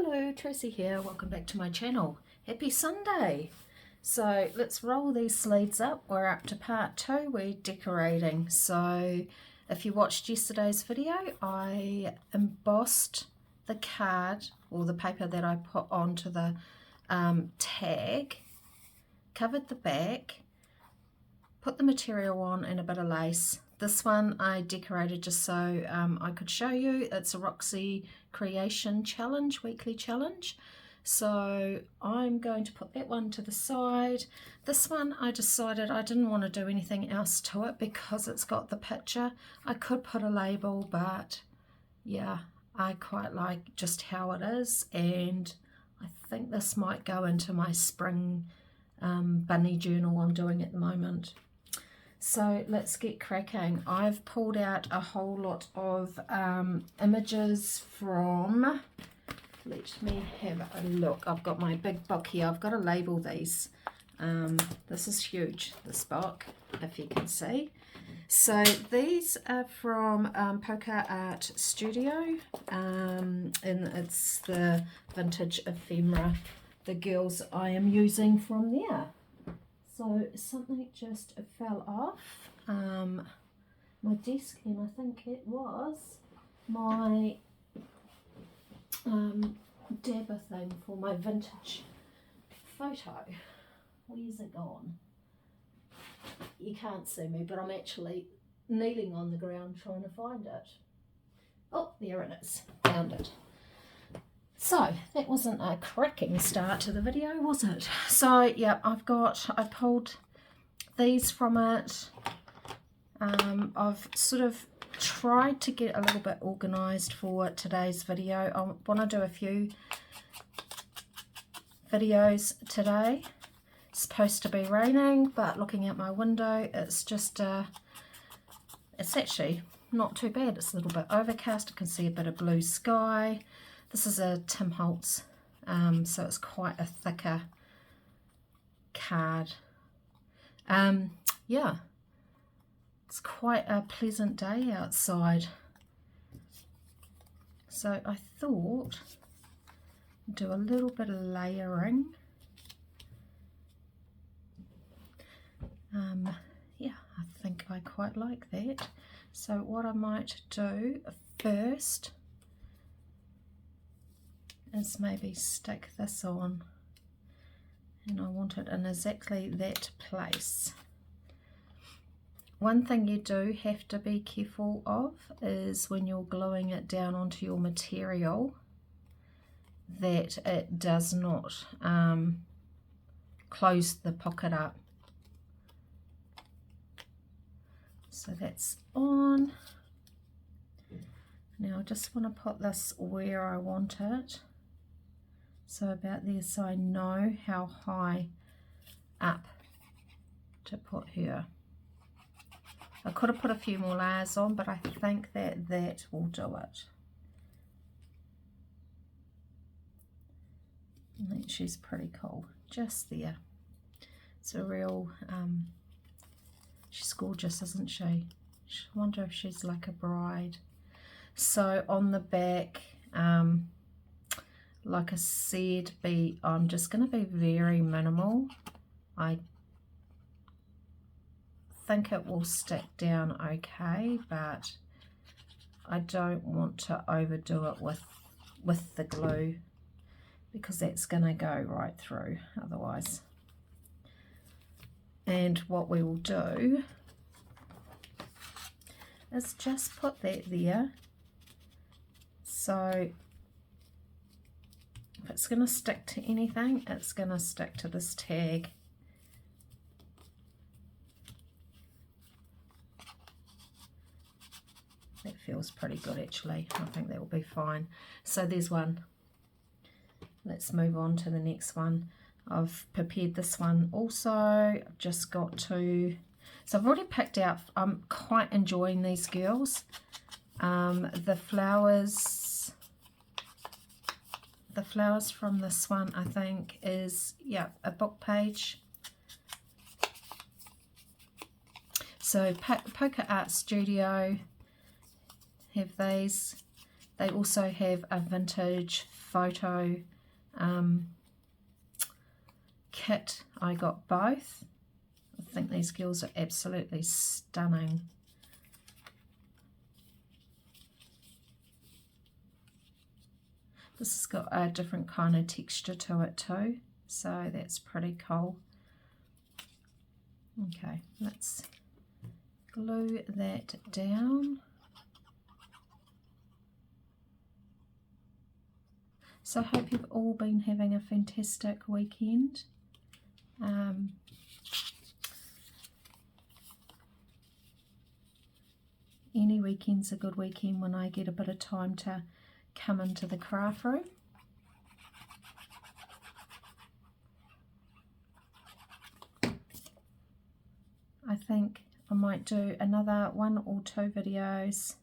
Hello, Tracy here. Welcome back to my channel. Happy Sunday. So let's roll these sleeves up. We're up to part 2. We're decorating. So if you watched yesterday's video, I embossed the card or the paper that I put onto the tag, covered the back, put the material on and a bit of lace. This one I decorated just so I could show you. It's a Roxy Creation Challenge, weekly challenge. So I'm going to put that one to the side. This one I decided I didn't want to do anything else to it because it's got the picture. I could put a label, but yeah, I quite like just how it is, and I think this might go into my spring bunny journal I'm doing at the moment. So let's get cracking. I've pulled out a whole lot of images from, let me have a look. I've got my big book here. I've got to label these. This is huge, this book, if you can see. So these are from Polka Art Studio, and it's the vintage ephemera, the girls I am using from there. So something just fell off my desk, and I think it was my dabber thing for my vintage photo. Where's it gone? You can't see me, but I'm actually kneeling on the ground trying to find it. Oh, there it is. Found it. So that wasn't a cracking start to the video, was it? So yeah, I pulled these from it. I've sort of tried to get a little bit organised for today's video. I want to do a few videos today. It's supposed to be raining, but looking out my window, it's just it's actually not too bad. It's a little bit overcast. I can see a bit of blue sky. This is a Tim Holtz, so it's quite a thicker card. Yeah, it's quite a pleasant day outside. So I thought I'd do a little bit of layering. Yeah, I think I quite like that. So what I might do first is maybe stick this on, and I want it in exactly that place. One thing you do have to be careful of is when you're gluing it down onto your material that it does not close the pocket up. So that's on. Now I just want to put this where I want it. So about there, so I know how high up to put her. I could have put a few more layers on, but I think that will do it. I think she's pretty cool, just there. It's a real, she's gorgeous, isn't she? I wonder if she's like a bride. So on the back, like I said, I'm just going to be very minimal. I think it will stick down okay, but I don't want to overdo it with the glue, because that's going to go right through otherwise. And what we will do is just put that there. So if it's going to stick to anything, it's going to stick to this tag. That feels pretty good actually. I think that will be fine. So there's one. Let's move on to the next one. I've prepared this one also. I've just got to, so I've already picked out, I'm quite enjoying these girls. The flowers from this one, I think, is, yeah, a book page. So Polka Art Studio have these. They also have a vintage photo kit. I got both. I think these girls are absolutely stunning. This has got a different kind of texture to it too, so that's pretty cool. Okay, let's glue that down. So I hope you've all been having a fantastic weekend. Any weekend's a good weekend when I get a bit of time to come into the craft room. I think I might do another 1 or 2 videos,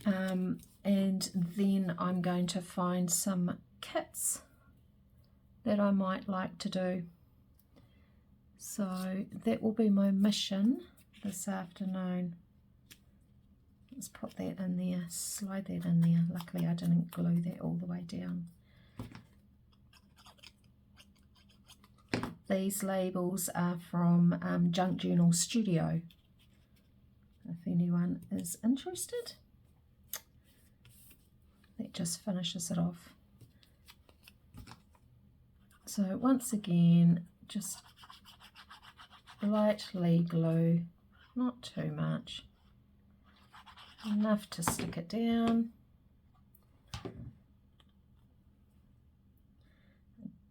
and then I'm going to find some kits that I might like to do. So that will be my mission this afternoon. Let's put that in there, slide that in there. Luckily I didn't glue that all the way down. These labels are from Junk Journal Studio, if anyone is interested. That just finishes it off. So once again, just lightly glue, not too much, enough to stick it down.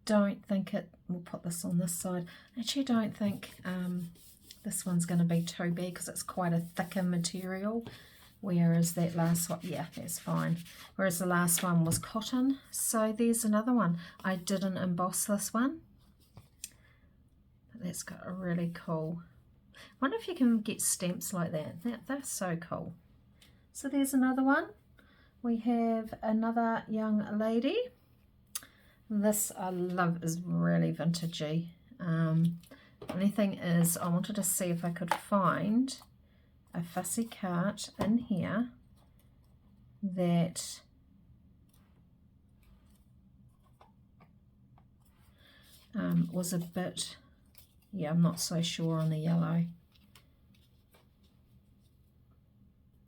Don't think it, we'll put this on this side. Actually, don't think this one's going to be too big because it's quite a thicker material, whereas that last one, yeah, that's fine. Whereas the last one was cotton. So there's another one. I didn't emboss this one, but that's got a really cool. I wonder if you can get stamps like that. They're so cool. So there's another one. We have another young lady. This I love, is really vintagey. Only thing is, I wanted to see if I could find a fussy card in here that was a bit, yeah, I'm not so sure on the yellow.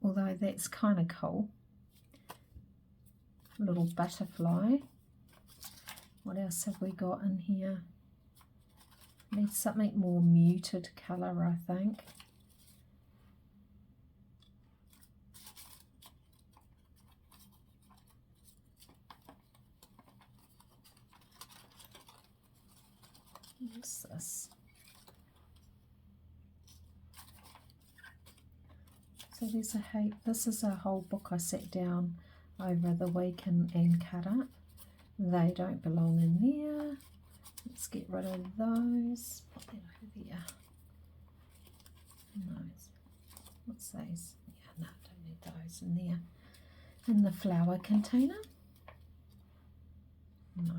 Although that's kind of cool. A little butterfly. What else have we got in here? Need something more muted colour, I think. What's this? So there's this is a whole book I sat down over the weekend and cut up. They don't belong in there. Let's get rid of those. Put that over there. No. What's these? Yeah, no, don't need those in there. In the flower container. No.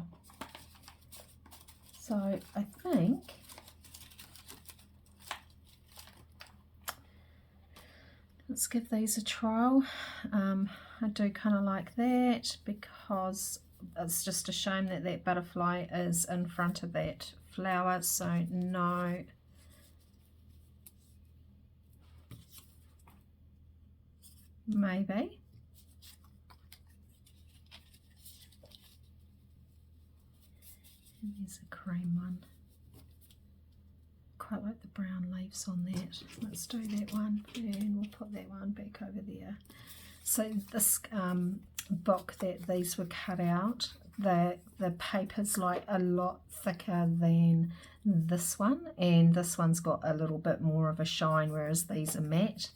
So I think let's give these a trial. I do kind of like that because it's just a shame that that butterfly is in front of that flower, so no. Maybe. And there's a cream one. Quite like the brown leaves on that. Let's do that one and we'll put that one back over there. So this book that these were cut out, the paper's like a lot thicker than this one, and this one's got a little bit more of a shine, whereas these are matte.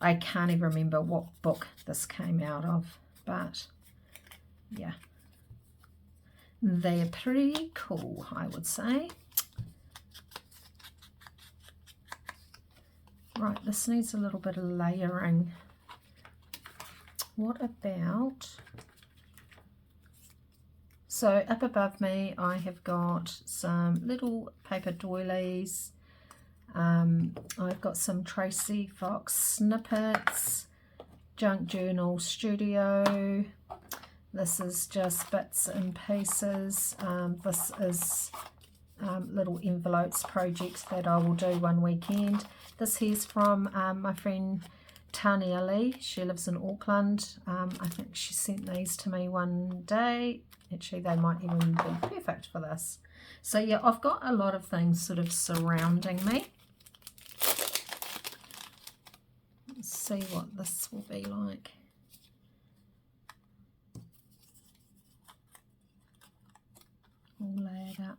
I can't even remember what book this came out of, but yeah, they're pretty cool, I would say. Right, this needs a little bit of layering. What about, so up above me I have got some little paper doilies. I've got some Tracy Fox snippets. Junk Journal Studio. This is just bits and pieces. This is little envelopes projects that I will do one weekend. This here's from my friend Tania Lee. She lives in Auckland. I think she sent these to me one day. Actually, they might even be perfect for this. So yeah, I've got a lot of things sort of surrounding me. Let's see what this will be like. All layered up.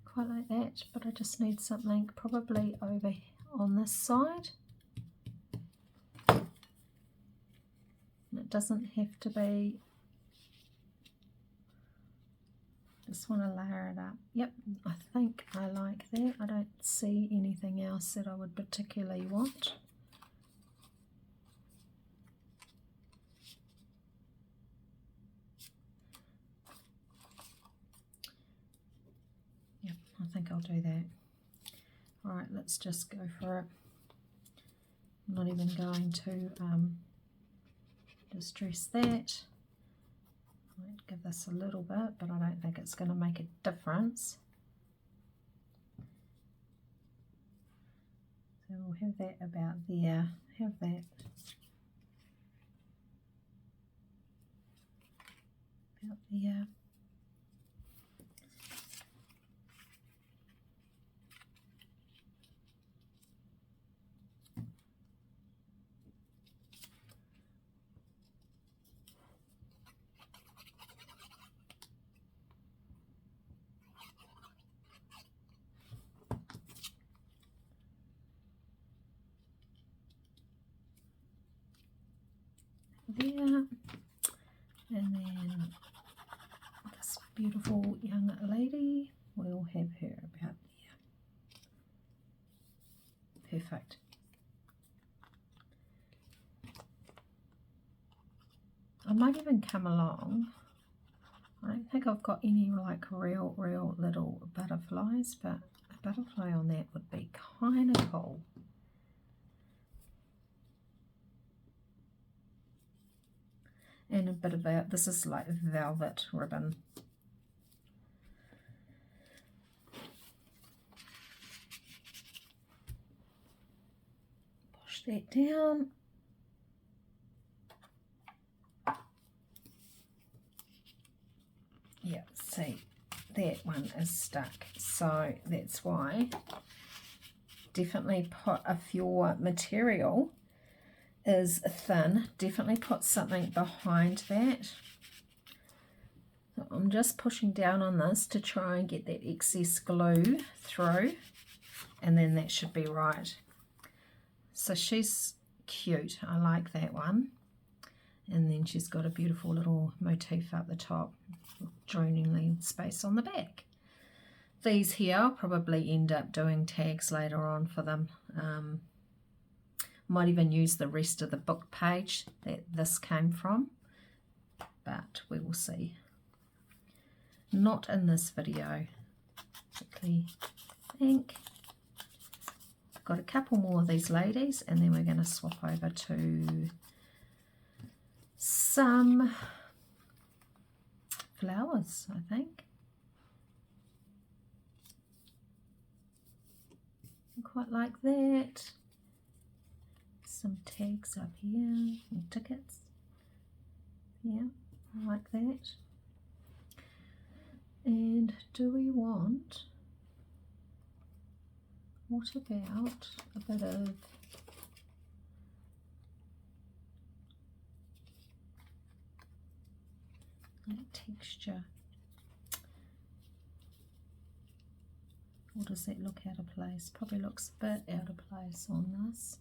Quite like that, but I just need something probably over on this side. And it doesn't have to be. Just want to layer it up. Yep, I think I like that. I don't see anything else that I would particularly want. Yep, I think I'll do that. Alright, let's just go for it. I'm not even going to distress that. I might give this a little bit, but I don't think it's going to make a difference. So we'll have that about there, have that about there. There, and then this beautiful young lady, we'll have her about there. Perfect. I might even come along. I don't think I've got any like real little butterflies, but a butterfly on that would be kind of cool. And a bit of that, this is like velvet ribbon. Push that down. Yeah, see, that one is stuck. So that's why definitely put, if your material is thin, definitely put something behind that. So I'm just pushing down on this to try and get that excess glue through, and then that should be right. So she's cute, I like that one. And then she's got a beautiful little motif up the top, droning space on the back. These here I'll probably end up doing tags later on for them. Might even use the rest of the book page that this came from, but we will see. Not in this video. Quickly ink. Got a couple more of these ladies, and then we're going to swap over to some flowers, I think. I quite like that. Some tags up here and tickets. Yeah, I like that. And do we want, what about a bit of texture? Or does that look out of place? Probably looks a bit out of place on this.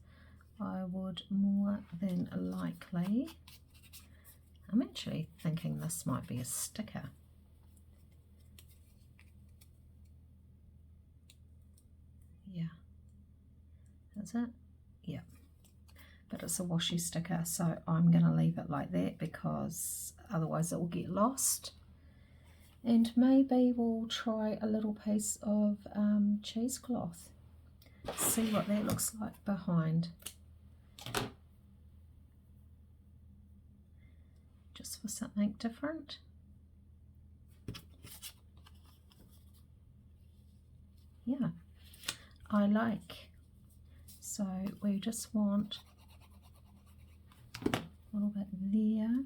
I would more than likely, I'm actually thinking this might be a sticker. Yeah. Is it? Yeah. But it's a washi sticker, so I'm going to leave it like that because otherwise it will get lost. And maybe we'll try a little piece of cheesecloth. see what that looks like behind. Just for something different. Yeah, I like. So we just want a little bit there.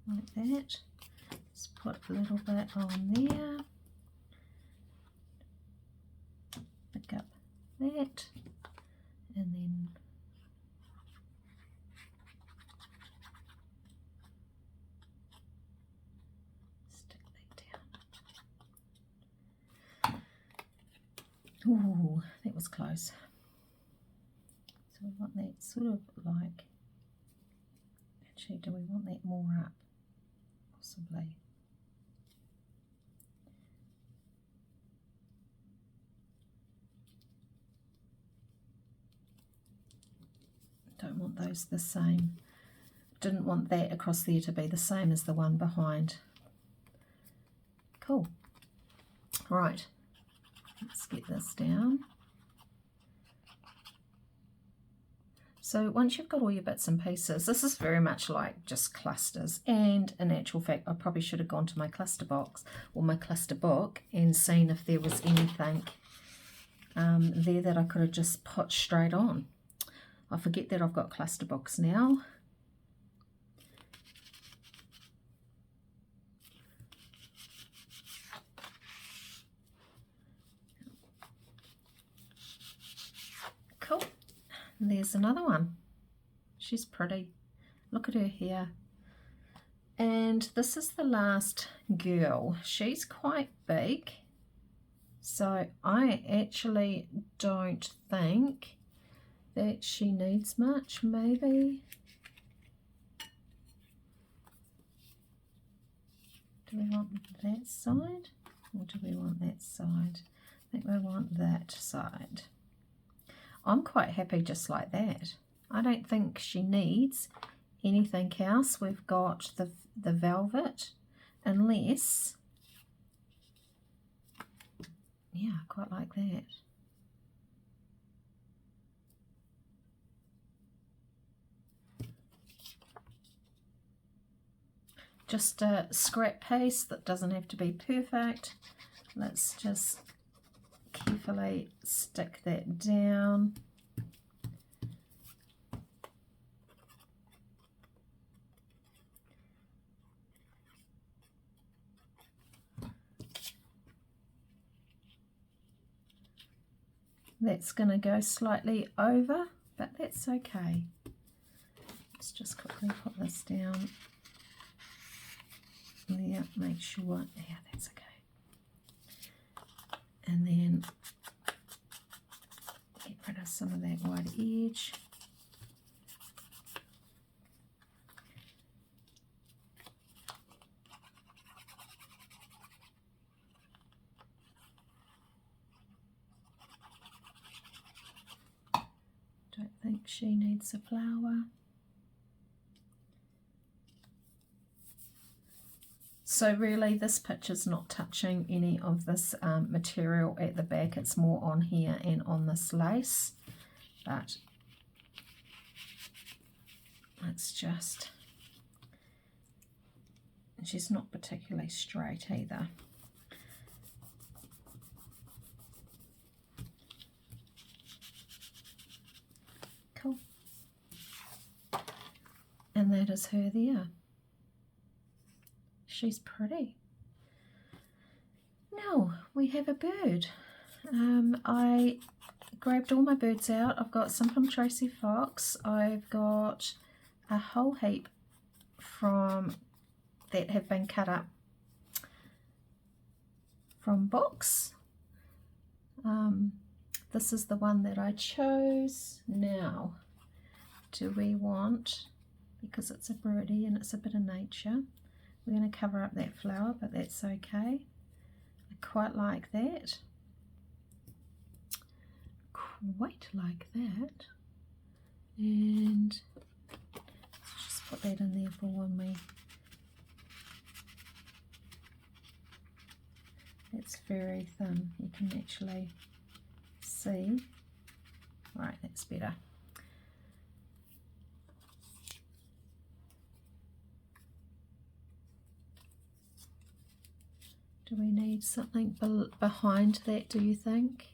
Like that. Let's put a little bit on there. Pick up that. And then stick that down. Ooh, that was close. So we want that sort of like, actually, do we want that more up? Possibly. Don't want those the same. Didn't want that across there to be the same as the one behind. Cool. Right, let's get this down. So once you've got all your bits and pieces, this is very much like just clusters, and in actual fact I probably should have gone to my cluster box or my cluster book and seen if there was anything there that I could have just put straight on. I forget that I've got cluster box now. Cool. There's another one. She's pretty. Look at her here. And this is the last girl. She's quite big. So I actually don't think that she needs much, maybe. Do we want that side or do we want that side? I think we want that side. I'm quite happy just like that. I don't think she needs anything else. We've got the velvet, unless, yeah, I quite like that. Just a scrap piece that doesn't have to be perfect. Let's just carefully stick that down. That's going to go slightly over, but that's okay. Let's just quickly put this down. There, make sure, yeah, that's okay. And then get rid of some of that white edge. Don't think she needs a flower. So really this picture's not touching any of this material at the back. It's more on here and on this lace. But it's just, she's not particularly straight either. Cool. And that is her there. She's pretty. Now we have a bird. I grabbed all my birds out. I've got some from Tracy Fox. I've got a whole heap from that have been cut up from books. This is the one that I chose. Now, do we want, because it's a birdie and it's a bit of nature, we're going to cover up that flower, but that's okay. I quite like that. Quite like that. And just put that in there for when we It's very thin. You can actually see. Right, that's better. Do we need something behind that, do you think?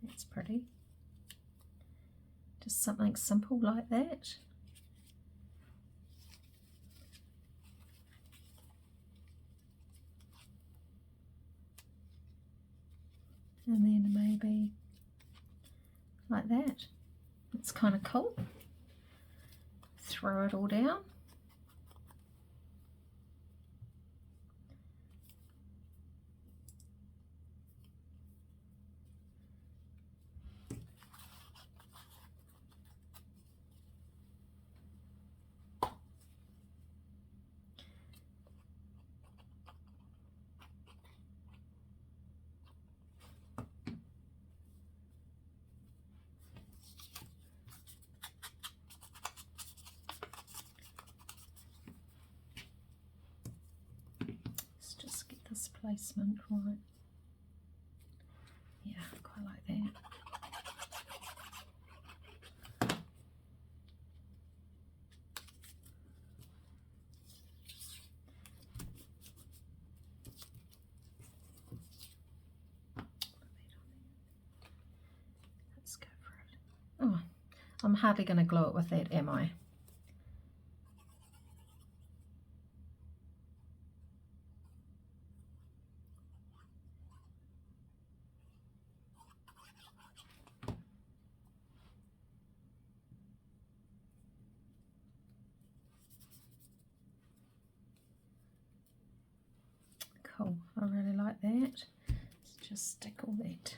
That's pretty. Just something simple like that. And then maybe like that. It's kind of cool. Throw it all down. Let's just get this placement right. Yeah, quite like that. Let's go for it. Oh, I'm hardly going to glue it with that, am I? Cool, I really like that. Let's just stick all that.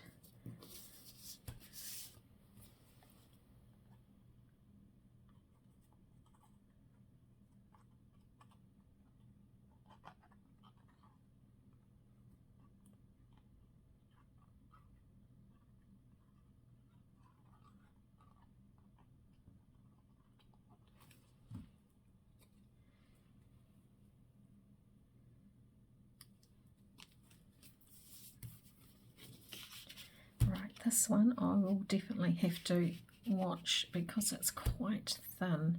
This one I will definitely have to watch because it's quite thin.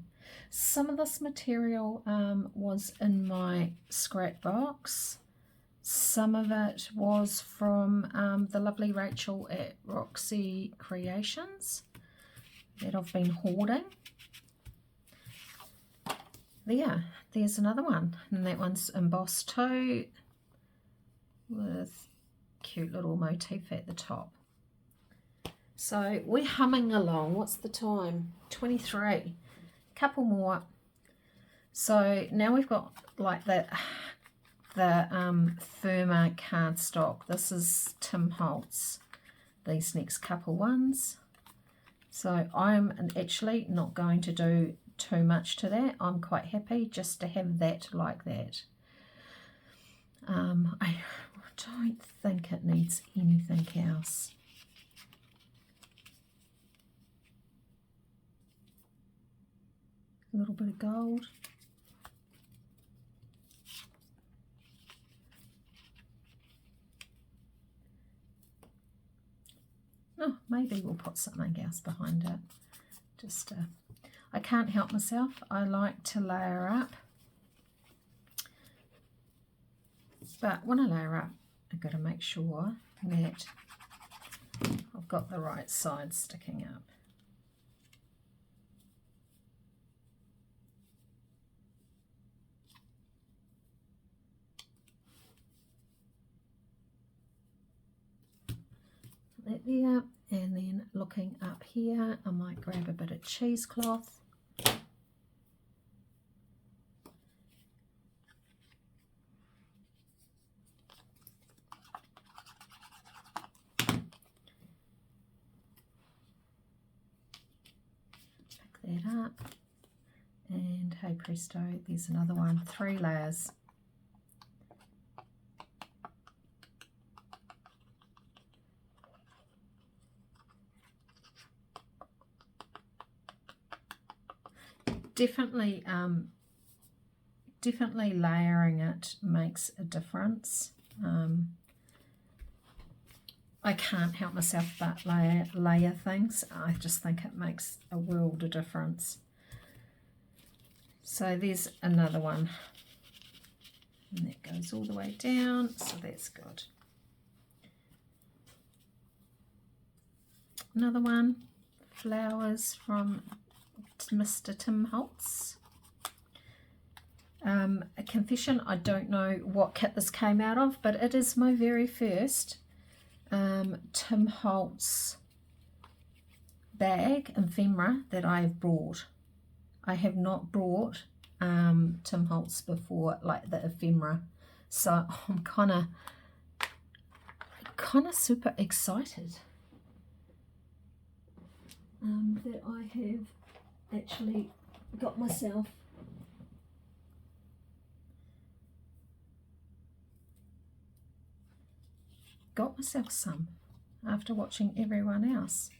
Some of this material was in my scrap box. Some of it was from the lovely Rachel at Roxy Creations that I've been hoarding. There's another one, and that one's embossed too with cute little motif at the top. So we're humming along. What's the time? 23. Couple more. So now we've got like the firmer cardstock. This is Tim Holtz. These next couple ones. So I'm actually not going to do too much to that. I'm quite happy just to have that like that. I don't think it needs anything else. A little bit of gold. Oh, maybe we'll put something else behind it. Just, I can't help myself. I like to layer up. But when I layer up, I've got to make sure that I've got the right side sticking up. That there, and then looking up here, I might grab a bit of cheesecloth. Pick that up, and hey presto, there's another one, 3 layers. Definitely layering it makes a difference. I can't help myself but layer things. I just think it makes a world of difference. So there's another one, and that goes all the way down, so that's good. Another one, flowers from Mr. Tim Holtz. A confession, I don't know what kit this came out of, but it is my very first Tim Holtz bag, ephemera, that I have brought. I have not brought Tim Holtz before, like the ephemera, so I'm kind of super excited that I have actually got myself some after watching everyone else.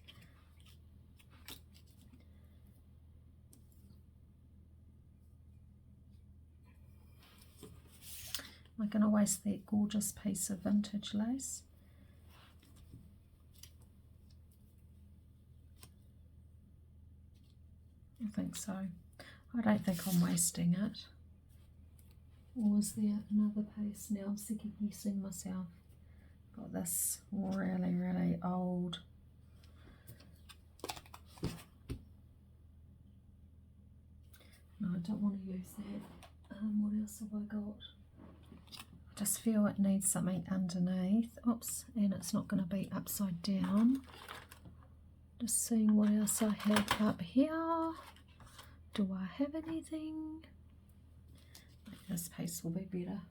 I'm going to waste that gorgeous piece of vintage lace. I think so. I don't think I'm wasting it. Or is there another piece? Now I'm second guessing myself. Got this really, really old. No, I don't want to use that. What else have I got? I just feel it needs something underneath. Oops, and it's not going to be upside down. Just seeing what else I have up here. Do I have anything? This piece will be better.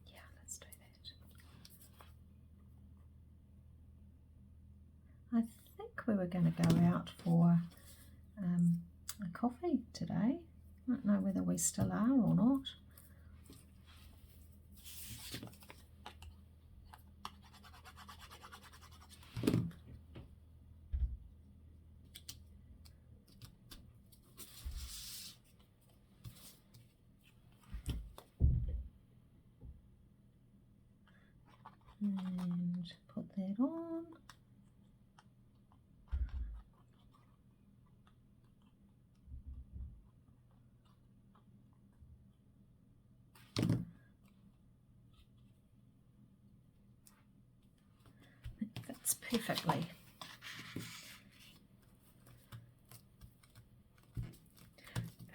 Yeah, let's do that. I think we were going to go out for a coffee today. I don't know whether we still are or not. And put that on. It fits perfectly.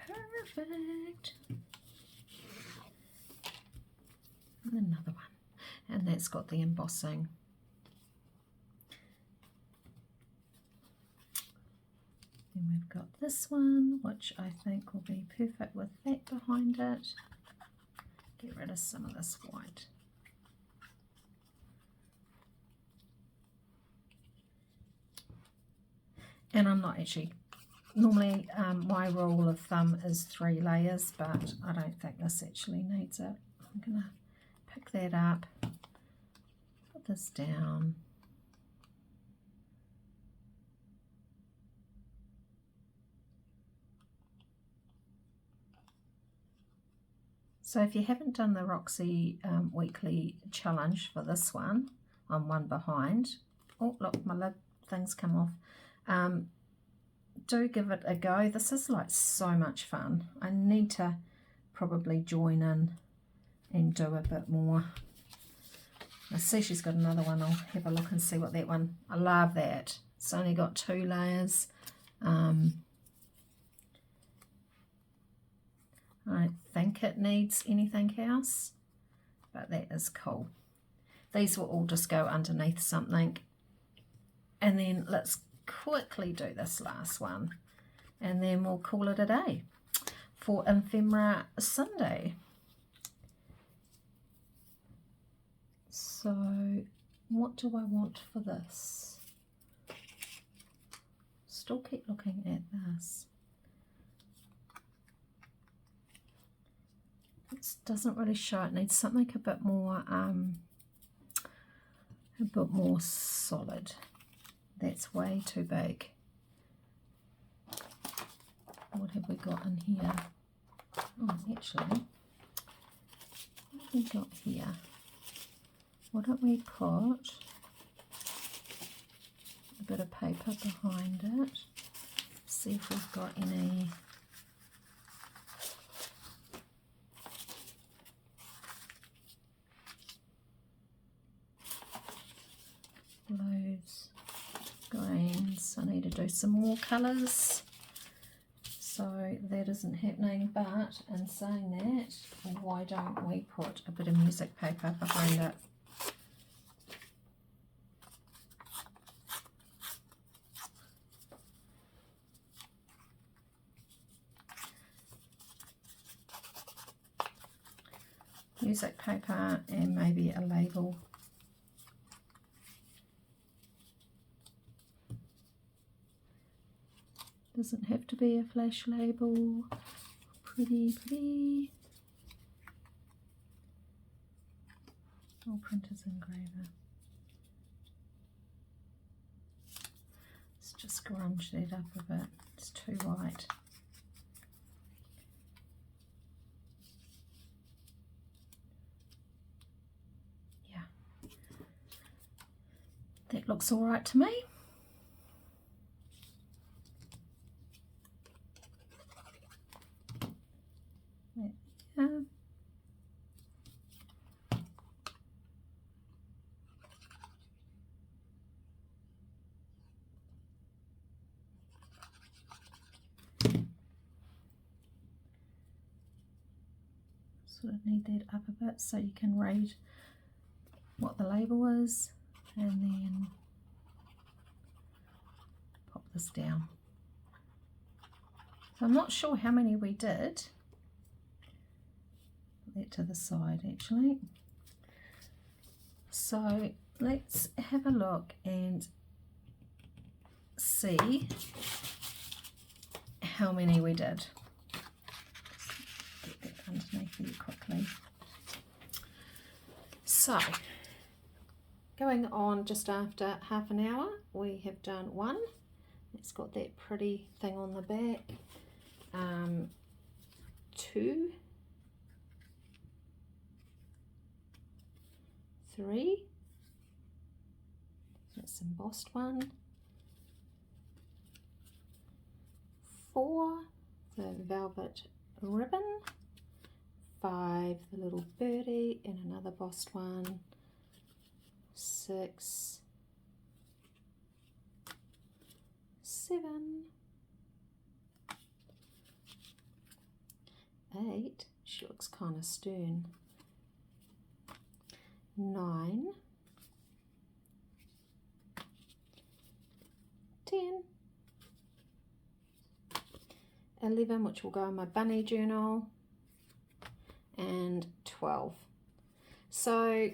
Perfect. And another one. And that's got the embossing. Then we've got this one, which I think will be perfect with that behind it. Get rid of some of this white. And I'm not actually, normally my rule of thumb is 3 layers, but I don't think this actually needs it. I'm going to pick that up, put this down. So if you haven't done the Roxy weekly challenge for this one, on one behind, oh look, my lid thing's come off, do give it a go. This is like so much fun. I need to probably join in and do a bit more. I see she's got another one. I'll have a look and see what that one, I love that. It's only got 2 layers. I don't think it needs anything else, but that is cool. These will all just go underneath something. And then let's quickly do this last one, and then we'll call it a day for Ephemera Sunday. So what do I want for this? Still keep looking at this. It doesn't really show. It needs something a bit more solid. That's way too big. What have we got in here? Oh, actually, what have we got here? Why don't we put a bit of paper behind it? See if we've got any blues, greens. I need to do some more colours, so that isn't happening. But in saying that, why don't we put a bit of music paper behind it? Music paper and maybe a label. Doesn't have to be a flash label. Pretty, pretty. Oh, printer's engraver. Let's just grunge that up a bit. It's too white. That looks all right to me. Yeah. Sort of need that up a bit so you can read what the label is. And then pop this down. So I'm not sure how many we did. Put that to the side actually. So let's have a look and see how many we did. Get that underneath there quickly. So going on just after half an hour, we have done one. It's got that pretty thing on the back. 2, 3. That's embossed one. 4, the velvet ribbon. 5, the little birdie, and another embossed one. 6, 7, 8, she looks kind of stern. 9, 10, 11, which will go in my bunny journal, and 12. So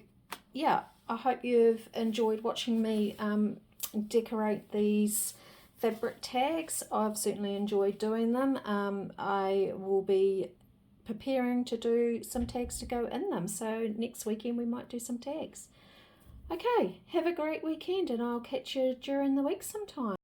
yeah, I hope you've enjoyed watching me decorate these fabric tags. I've certainly enjoyed doing them. I will be preparing to do some tags to go in them, so next weekend we might do some tags. Okay, have a great weekend and I'll catch you during the week sometime.